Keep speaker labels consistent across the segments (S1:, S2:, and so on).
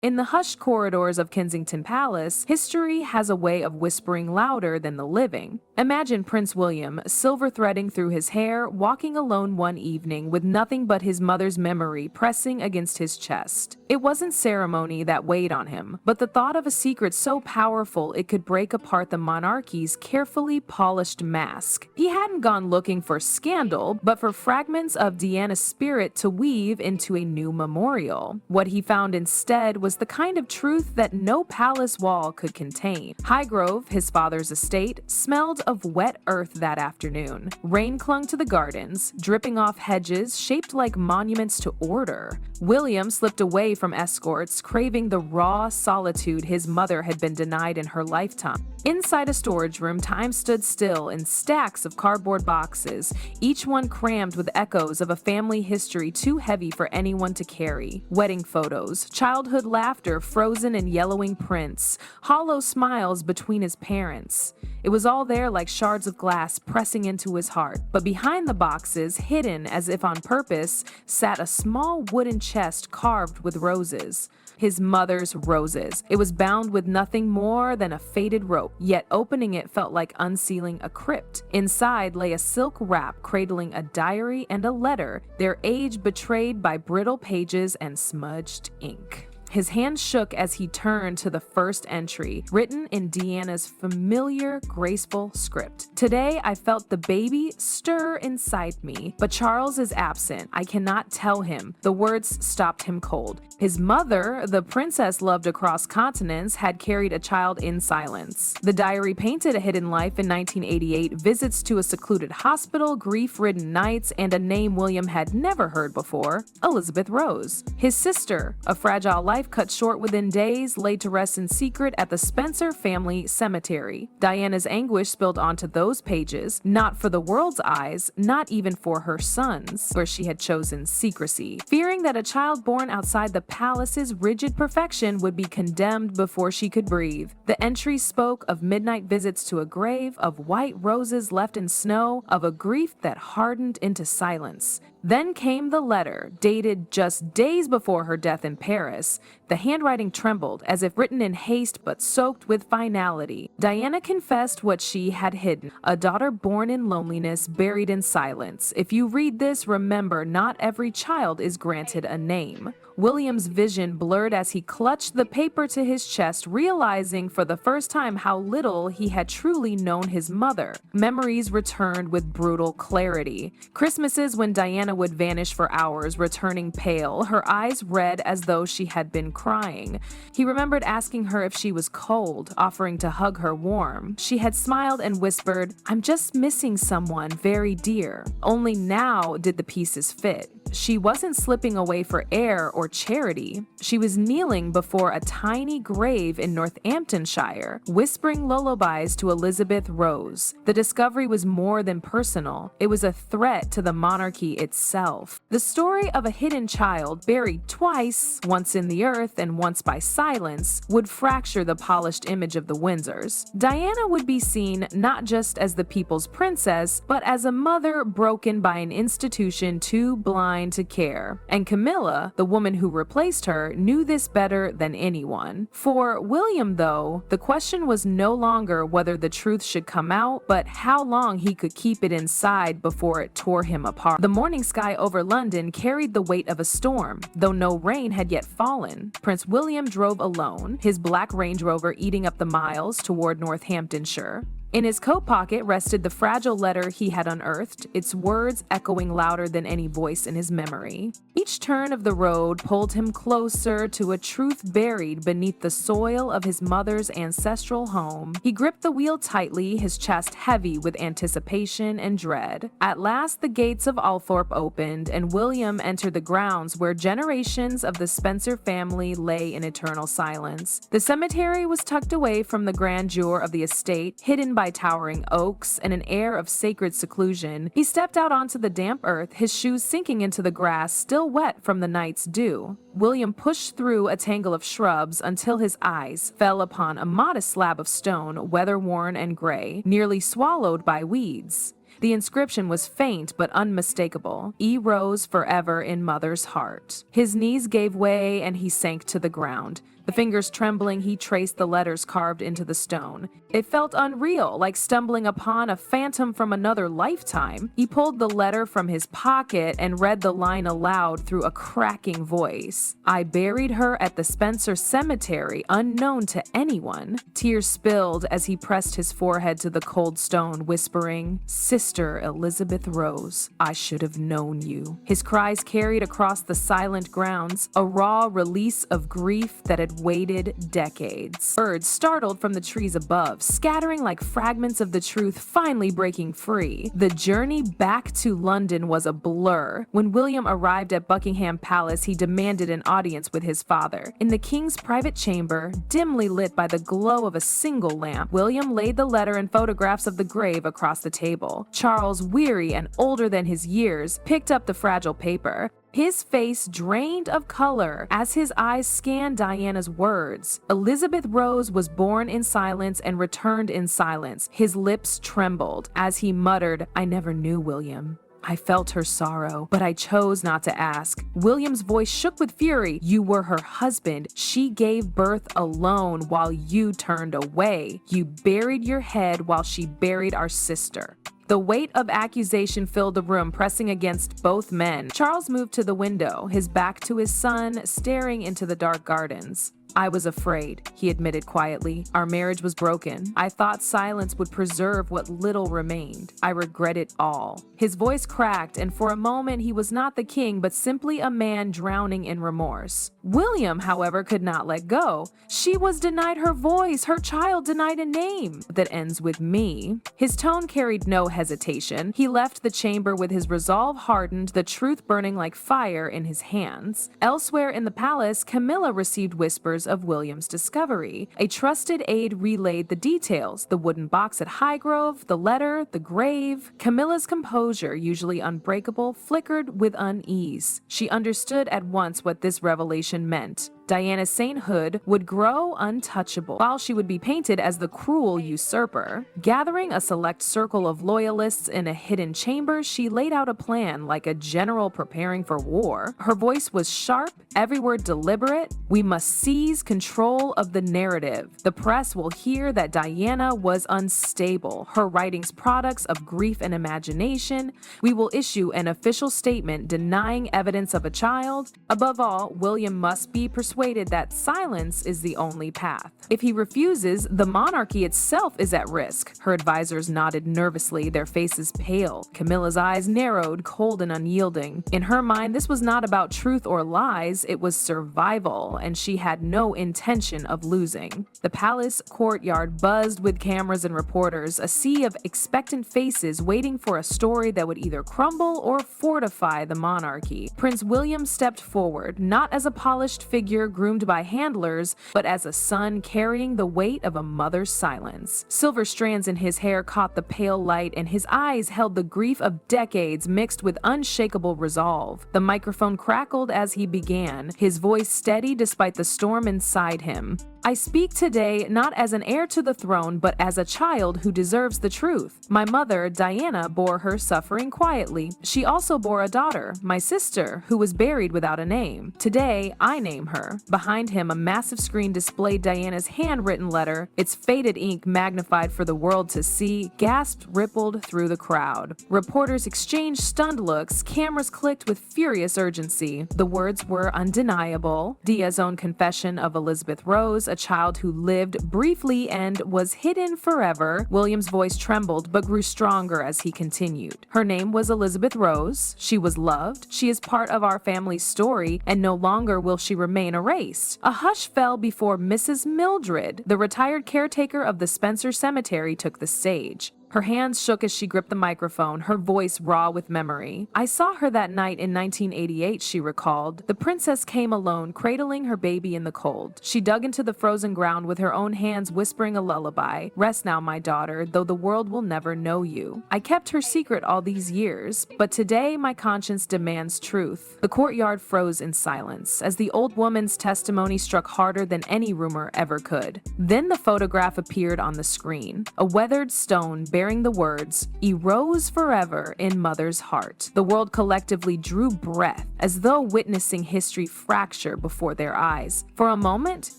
S1: In the hushed corridors of Kensington Palace, history has a way of whispering louder than the living. Imagine Prince William, silver threading through his hair, walking alone one evening with nothing but his mother's memory pressing against his chest. It wasn't ceremony that weighed on him, but the thought of a secret so powerful it could break apart the monarchy's carefully polished mask. He hadn't gone looking for scandal, but for fragments of Diana's spirit to weave into a new memorial. What he found instead was the kind of truth that no palace wall could contain. Highgrove, his father's estate, smelled of wet earth that afternoon. Rain clung to the gardens, dripping off hedges shaped like monuments to order. William slipped away from escorts, craving the raw solitude his mother had been denied in her lifetime. Inside a storage room, time stood still in stacks of cardboard boxes, each one crammed with echoes of a family history too heavy for anyone to carry. Wedding photos, childhood laughter frozen in yellowing prints, hollow smiles between his parents. It was all there like shards of glass pressing into his heart. But behind the boxes, hidden as if on purpose, sat a small wooden chest carved with roses. His mother's roses. It was bound with nothing more than a faded rope, yet opening it felt like unsealing a crypt. Inside lay a silk wrap cradling a diary and a letter, their age betrayed by brittle pages and smudged ink. His hand shook as he turned to the first entry, written in Diana's familiar, graceful script. Today, I felt the baby stir inside me, but Charles is absent. I cannot tell him. The words stopped him cold. His mother, the princess loved across continents, had carried a child in silence. The diary painted a hidden life in 1988, visits to a secluded hospital, grief-ridden nights, and a name William had never heard before, Elizabeth Rose. His sister, a fragile life cut short within days, laid to rest in secret at the Spencer family cemetery. Diana's anguish spilled onto those pages, not for the world's eyes, not even for her son's, where she had chosen secrecy. Fearing that a child born outside the palace's rigid perfection would be condemned before she could breathe. The entry spoke of midnight visits to a grave, of white roses left in snow, of a grief that hardened into silence. Then came the letter, dated just days before her death in Paris. The handwriting trembled, as if written in haste but soaked with finality. Diana confessed what she had hidden, a daughter born in loneliness, buried in silence. If you read this, remember, not every child is granted a name. William's vision blurred as he clutched the paper to his chest, realizing for the first time how little he had truly known his mother. Memories returned with brutal clarity. Christmases when Diana would vanish for hours, returning pale, her eyes red as though she had been crying. He remembered asking her if she was cold, offering to hug her warm. She had smiled and whispered, "I'm just missing someone very dear." Only now did the pieces fit. She wasn't slipping away for air or charity. She was kneeling before a tiny grave in Northamptonshire, whispering lullabies to Elizabeth Rose. The discovery was more than personal. It was a threat to the monarchy itself. The story of a hidden child, buried twice, once in the earth and once by silence, would fracture the polished image of the Windsors. Diana would be seen not just as the people's princess, but as a mother broken by an institution too blind to care. And Camilla, the woman who replaced her, knew this better than anyone. For William, though, the question was no longer whether the truth should come out, but how long he could keep it inside before it tore him apart. The morning sky over London carried the weight of a storm, though no rain had yet fallen. Prince William drove alone, his black Range Rover eating up the miles toward Northamptonshire. In his coat pocket rested the fragile letter he had unearthed, its words echoing louder than any voice in his memory. Each turn of the road pulled him closer to a truth buried beneath the soil of his mother's ancestral home. He gripped the wheel tightly, his chest heavy with anticipation and dread. At last the gates of Althorpe opened, and William entered the grounds where generations of the Spencer family lay in eternal silence. The cemetery was tucked away from the grandeur of the estate, hidden by towering oaks and an air of sacred seclusion. He stepped out onto the damp earth, his shoes sinking into the grass, still wet from the night's dew. William pushed through a tangle of shrubs until his eyes fell upon a modest slab of stone, weather-worn and gray, nearly swallowed by weeds. The inscription was faint but unmistakable. E rose forever in mother's heart. His knees gave way and he sank to the ground. The fingers trembling, he traced the letters carved into the stone. It felt unreal, like stumbling upon a phantom from another lifetime. He pulled the letter from his pocket and read the line aloud through a cracking voice. "I buried her at the Spencer Cemetery, unknown to anyone." Tears spilled as he pressed his forehead to the cold stone, whispering, "Sister Elizabeth Rose, I should have known you." His cries carried across the silent grounds, a raw release of grief that had waited decades. Birds startled from the trees above, scattering like fragments of the truth finally breaking free. The journey back to London was a blur. When William arrived at Buckingham Palace, he demanded an audience with his father. In the king's private chamber, dimly lit by the glow of a single lamp, William laid the letter and photographs of the grave across the table. Charles, weary and older than his years, picked up the fragile paper. His face drained of color as his eyes scanned Diana's words. Elizabeth Rose was born in silence and returned in silence. His lips trembled as he muttered, "I never knew William. I felt her sorrow, but I chose not to ask." William's voice shook with fury. "You were her husband. She gave birth alone while you turned away. You buried your head while she buried our sister." The weight of accusation filled the room, pressing against both men. Charles moved to the window, his back to his son, staring into the dark gardens. "I was afraid," he admitted quietly. "Our marriage was broken. I thought silence would preserve what little remained. I regret it all." His voice cracked, and for a moment he was not the king, but simply a man drowning in remorse. William, however, could not let go. "She was denied her voice, her child denied a name that ends with me." His tone carried no hesitation. He left the chamber with his resolve hardened, the truth burning like fire in his hands. Elsewhere in the palace, Camilla received whispers of William's discovery. A trusted aide relayed the details: the wooden box at Highgrove, the letter, the grave. Camilla's composure, usually unbreakable, flickered with unease. She understood at once what this revelation meant. Diana's sainthood would grow untouchable, while she would be painted as the cruel usurper. Gathering a select circle of loyalists in a hidden chamber, she laid out a plan like a general preparing for war. Her voice was sharp, every word deliberate. "We must seize control of the narrative. The press will hear that Diana was unstable, her writings products of grief and imagination. We will issue an official statement denying evidence of a child. Above all, William must be persuaded that silence is the only path. If he refuses, the monarchy itself is at risk." Her advisors nodded nervously, their faces pale. Camilla's eyes narrowed, cold and unyielding. In her mind, this was not about truth or lies, it was survival, and she had no intention of losing. The palace courtyard buzzed with cameras and reporters, a sea of expectant faces waiting for a story that would either crumble or fortify the monarchy. Prince William stepped forward, not as a polished figure groomed by handlers, but as a son carrying the weight of a mother's silence. Silver strands in his hair caught the pale light, and his eyes held the grief of decades mixed with unshakable resolve. The microphone crackled as he began, his voice steady despite the storm inside him. "I speak today not as an heir to the throne, but as a child who deserves the truth. My mother, Diana, bore her suffering quietly. She also bore a daughter, my sister, who was buried without a name. Today, I name her." Behind him, a massive screen displayed Diana's handwritten letter, its faded ink magnified for the world to see. Gasps rippled through the crowd. Reporters exchanged stunned looks, cameras clicked with furious urgency. The words were undeniable. Dia's own confession of Elizabeth Rose, a child who lived briefly and was hidden forever. William's voice trembled but grew stronger as he continued. "Her name was Elizabeth Rose. She was loved. She is part of our family's story, and no longer will she remain erased." A hush fell before Mrs. Mildred, the retired caretaker of the Spencer Cemetery, took the stage. Her hands shook as she gripped the microphone, her voice raw with memory. "I saw her that night in 1988, she recalled. The princess came alone, cradling her baby in the cold. She dug into the frozen ground with her own hands, whispering a lullaby. Rest now, my daughter, though the world will never know you. I kept her secret all these years, but today my conscience demands truth." The courtyard froze in silence, as the old woman's testimony struck harder than any rumor ever could. Then the photograph appeared on the screen. A weathered stone bearing the words, "Eros forever in mother's heart." The world collectively drew breath, as though witnessing history fracture before their eyes. For a moment,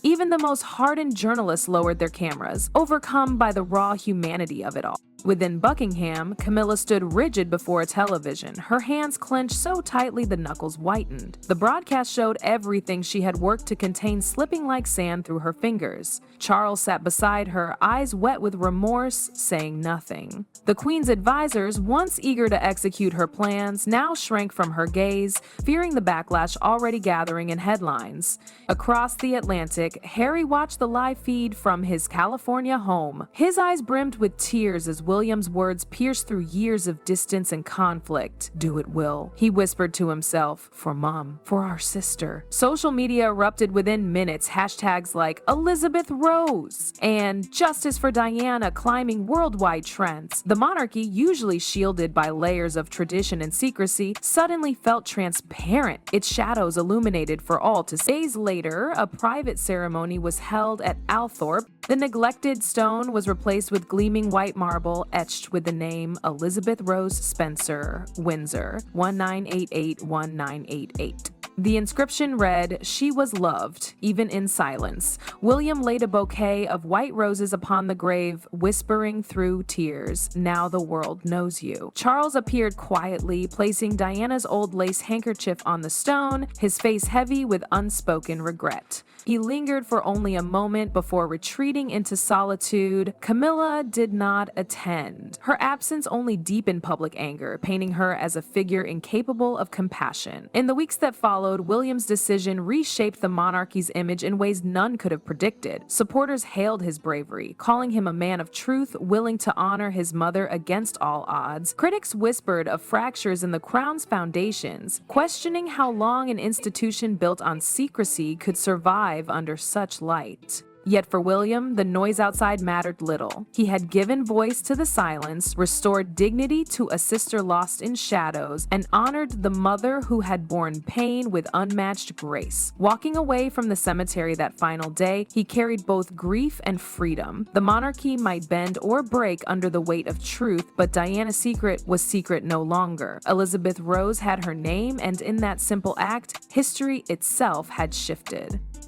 S1: even the most hardened journalists lowered their cameras, overcome by the raw humanity of it all. Within Buckingham, Camilla stood rigid before a television, her hands clenched so tightly the knuckles whitened. The broadcast showed everything she had worked to contain slipping like sand through her fingers. Charles sat beside her, eyes wet with remorse, saying nothing. The Queen's advisors, once eager to execute her plans, now shrank from her gaze, fearing the backlash already gathering in headlines. Across the Atlantic, Harry watched the live feed from his California home. His eyes brimmed with tears as William's words pierced through years of distance and conflict. "Do it, Will," he whispered to himself. "For Mom, for our sister." Social media erupted within minutes, hashtags like Elizabeth Rose and Justice for Diana climbing worldwide trends. The monarchy, usually shielded by layers of tradition and secrecy, suddenly felt transparent, its shadows illuminated for all to see. Days later, a private ceremony was held at Althorpe. The neglected stone was replaced with gleaming white marble etched with the name Elizabeth Rose Spencer, Windsor, 1988-1988. The inscription read, "She was loved, even in silence." William laid a bouquet of white roses upon the grave, whispering through tears, "Now the world knows you." Charles appeared quietly, placing Diana's old lace handkerchief on the stone, his face heavy with unspoken regret. He lingered for only a moment before retreating into solitude. Camilla did not attend. Her absence only deepened public anger, painting her as a figure incapable of compassion. In the weeks that followed, William's decision reshaped the monarchy's image in ways none could have predicted. Supporters hailed his bravery, calling him a man of truth, willing to honor his mother against all odds. Critics whispered of fractures in the crown's foundations, questioning how long an institution built on secrecy could survive under such light. Yet for William, the noise outside mattered little. He had given voice to the silence, restored dignity to a sister lost in shadows, and honored the mother who had borne pain with unmatched grace. Walking away from the cemetery that final day, he carried both grief and freedom. The monarchy might bend or break under the weight of truth, but Diana's secret was secret no longer. Elizabeth Rose had her name, and in that simple act, history itself had shifted.